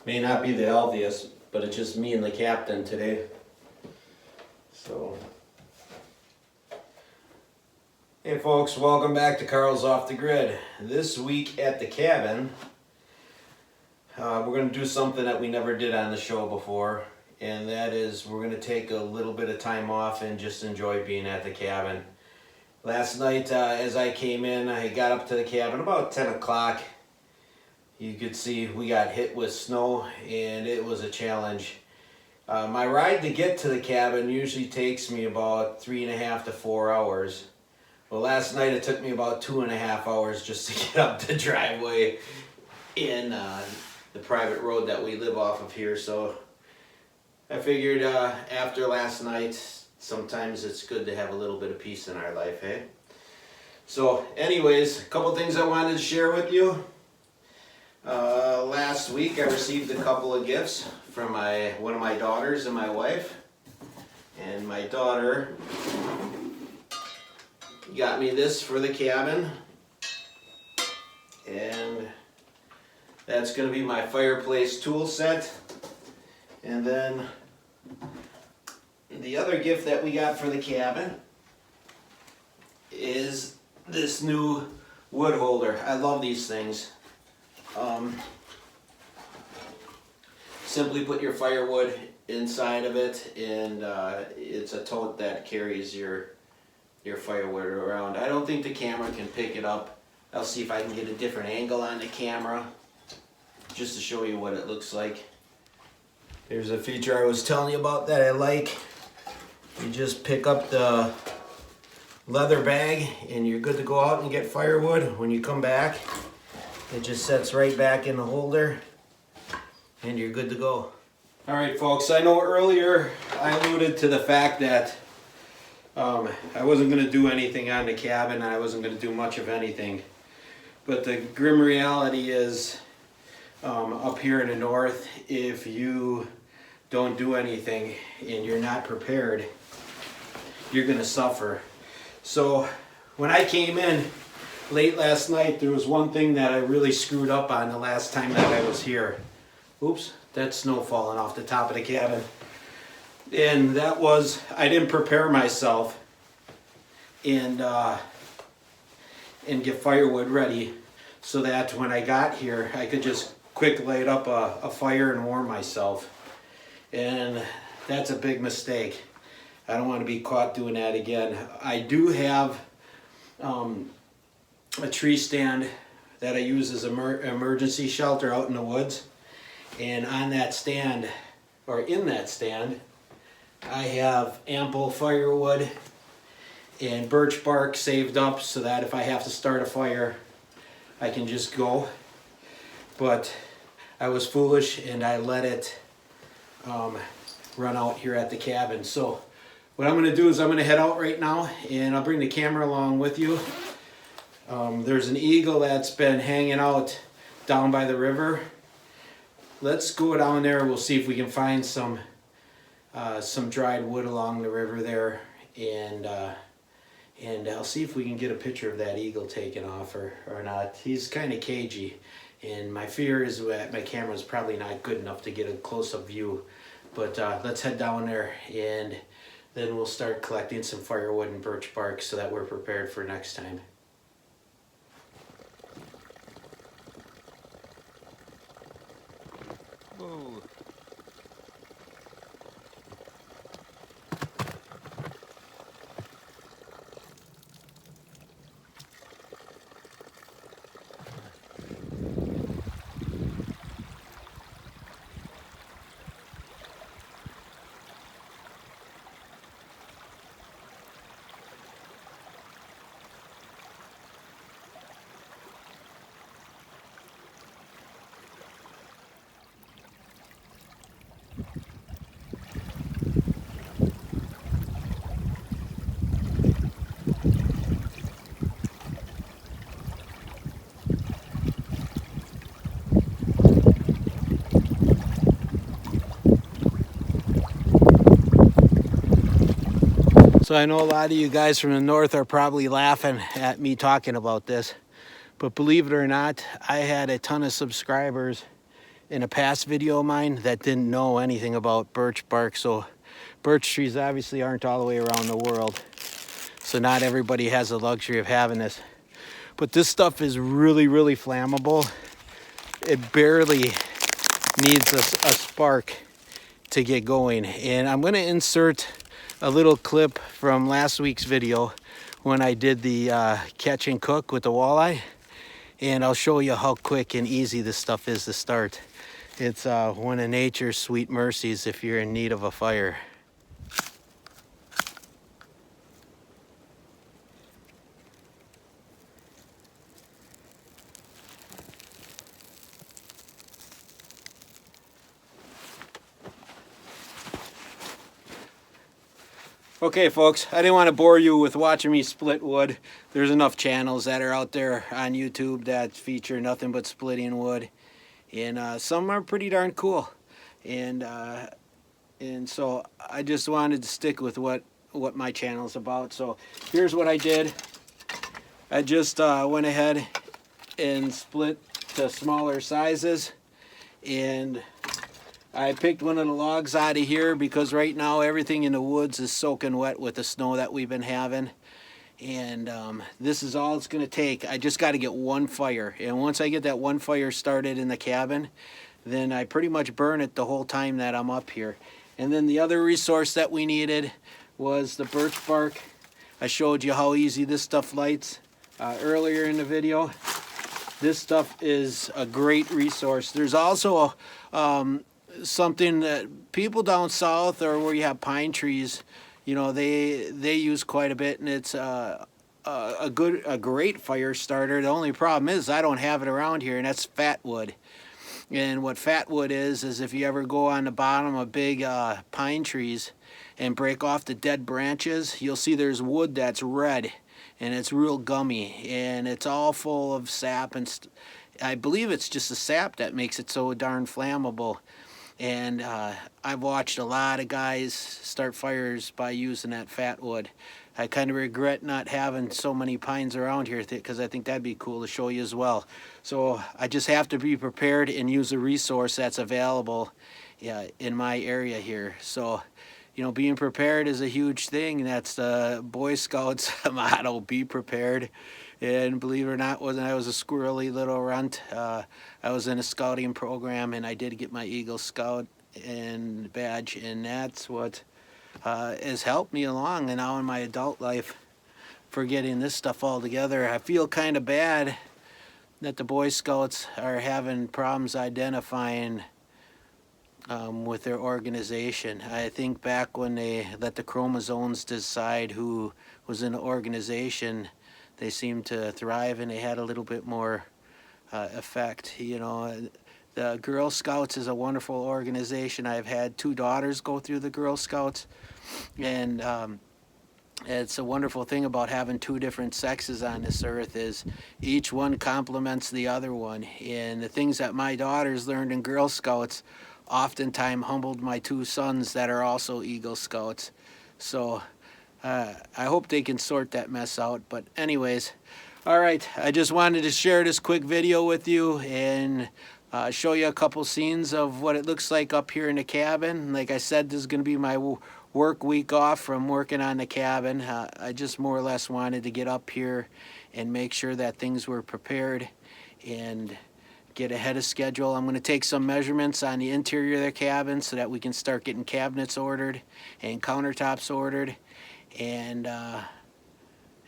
May not be the healthiest, but it's just me and the captain today. So, hey folks, welcome back to Carl's Off the Grid. This week at the cabin, we're going to do something that we never did on the show before, and that is we're going to take a little bit of time off and just enjoy being at the cabin. Last night, as I came in, I got up to the cabin about 10 o'clock. You could see we got hit with snow, and it was a challenge. My ride to get to the cabin usually takes me about 3.5 to 4 hours. Well, last night it took me about 2.5 hours just to get up the driveway in the private road that we live off of here. So I figured after last night, sometimes it's good to have a little bit of peace in our life, eh? So anyways, a couple things I wanted to share with you. Last week I received a couple of gifts from one of my daughters and my wife. And my daughter got me this for the cabin. And that's going to be my fireplace tool set. And then the other gift that we got for the cabin is this new wood holder. I love these things. Simply put your firewood inside of it, and it's a tote that carries your firewood around. I don't think the camera can pick it up. I'll see if I can get a different angle on the camera just to show you what it looks like. Here's a feature I was telling you about that I like. You just pick up the leather bag and you're good to go out and get firewood. When you come back, it just sets right back in the holder and you're good to go. Alright folks, I know earlier I alluded to the fact that I wasn't going to do anything on the cabin. I wasn't going to do much of anything. But the grim reality is up here in the north, if you don't do anything and you're not prepared, you're going to suffer. So when I came in late last night, there was one thing that I really screwed up on the last time that I was here. Oops, that's snow falling off the top of the cabin. And that was, I didn't prepare myself and get firewood ready so that when I got here, I could just quick light up a fire and warm myself. And that's a big mistake. I don't want to be caught doing that again. I do have a tree stand that I use as an emergency shelter out in the woods. And on that stand, or in that stand, I have ample firewood and birch bark saved up so that if I have to start a fire, I can just go. But I was foolish and I let it run out here at the cabin. So what I'm going to do is I'm going to head out right now and I'll bring the camera along with you. There's an eagle that's been hanging out down by the river. Let's go down there. We'll see if we can find some dried wood along the river there, and I'll see if we can get a picture of that eagle taken off or not. He's kind of cagey, and my fear is that my camera is probably not good enough to get a close-up view. But let's head down there, and then we'll start collecting some firewood and birch bark so that we're prepared for next time. Whoa. So I know a lot of you guys from the north are probably laughing at me talking about this, but believe it or not, I had a ton of subscribers in a past video of mine that didn't know anything about birch bark. So birch trees obviously aren't all the way around the world. So not everybody has the luxury of having this. But this stuff is really, really flammable. It barely needs a spark to get going. And I'm gonna insert a little clip from last week's video when I did the catch and cook with the walleye. And I'll show you how quick and easy this stuff is to start. It's one of nature's sweet mercies if you're in need of a fire. Okay folks, I didn't want to bore you with watching me split wood. There's enough channels that are out there on YouTube that feature nothing but splitting wood. And some are pretty darn cool. And so I just wanted to stick with what my channel's about. So here's what I did. I just went ahead and split to smaller sizes. And I picked one of the logs out of here because right now everything in the woods is soaking wet with the snow that we've been having. And this is all it's going to take. I just got to get one fire. And once I get that one fire started in the cabin, then I pretty much burn it the whole time that I'm up here. And then the other resource that we needed was the birch bark. I showed you how easy this stuff lights earlier in the video. This stuff is a great resource. There's also something that people down south or where you have pine trees, you know, they use quite a bit, and it's a great fire starter. The only problem is I don't have it around here, and that's fat wood. And what fat wood is if you ever go on the bottom of big pine trees and break off the dead branches, you'll see there's wood that's red, and it's real gummy, and it's all full of sap, and I believe it's just the sap that makes it so darn flammable. And I've watched a lot of guys start fires by using that fat wood. I kind of regret not having so many pines around here because I think that'd be cool to show you as well. So I just have to be prepared and use a resource that's available in my area here. So, you know, being prepared is a huge thing. That's the Boy Scouts motto, be prepared. And believe it or not, when I was a squirrely little runt, I was in a scouting program, and I did get my Eagle Scout and badge, and that's what has helped me along and now in my adult life for getting this stuff all together. I feel kind of bad that the Boy Scouts are having problems identifying with their organization. I think back when they let the chromosomes decide who was in the organization, they seemed to thrive, and they had a little bit more effect. You know, the Girl Scouts is a wonderful organization. I've had 2 daughters go through the Girl Scouts, and it's a wonderful thing about having 2 different sexes on this earth is each one complements the other one. And the things that my daughters learned in Girl Scouts oftentimes humbled my 2 sons that are also Eagle Scouts. So I hope they can sort that mess out. But anyways, all right, I just wanted to share this quick video with you and show you a couple scenes of what it looks like up here in the cabin. Like I said, this is going to be my work week off from working on the cabin. I just more or less wanted to get up here and make sure that things were prepared and get ahead of schedule. I'm going to take some measurements on the interior of the cabin so that we can start getting cabinets ordered and countertops ordered. And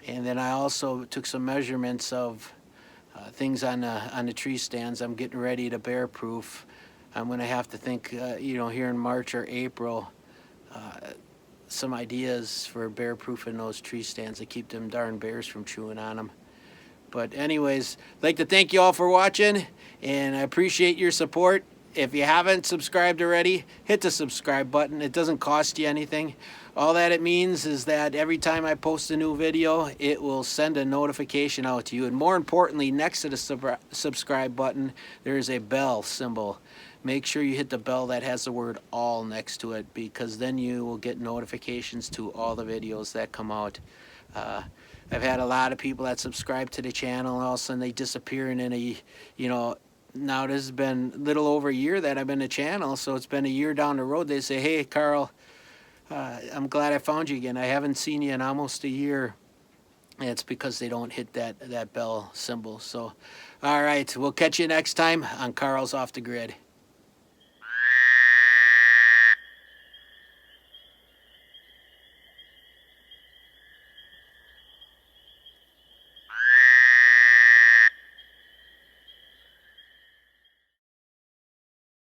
then I also took some measurements of things on the tree stands. I'm getting ready to bear proof. I'm going to have to think, you know, here in March or April, some ideas for bear proofing those tree stands to keep them darn bears from chewing on them. But anyways, I'd like to thank you all for watching, and I appreciate your support. If you haven't subscribed already, hit the subscribe button. It doesn't cost you anything. All that it means is that every time I post a new video, it will send a notification out to you. And more importantly, next to the subscribe button, there is a bell symbol. Make sure you hit the bell that has the word all next to it, because then you will get notifications to all the videos that come out. I've had a lot of people that subscribe to the channel, and all of a sudden they disappear, and then you know, now this has been a little over a year that I've been a channel, so it's been a year down the road. They say, hey, Carl, I'm glad I found you again. I haven't seen you in almost a year. And it's because they don't hit that bell symbol. So, all right, we'll catch you next time on Carl's Off the Grid.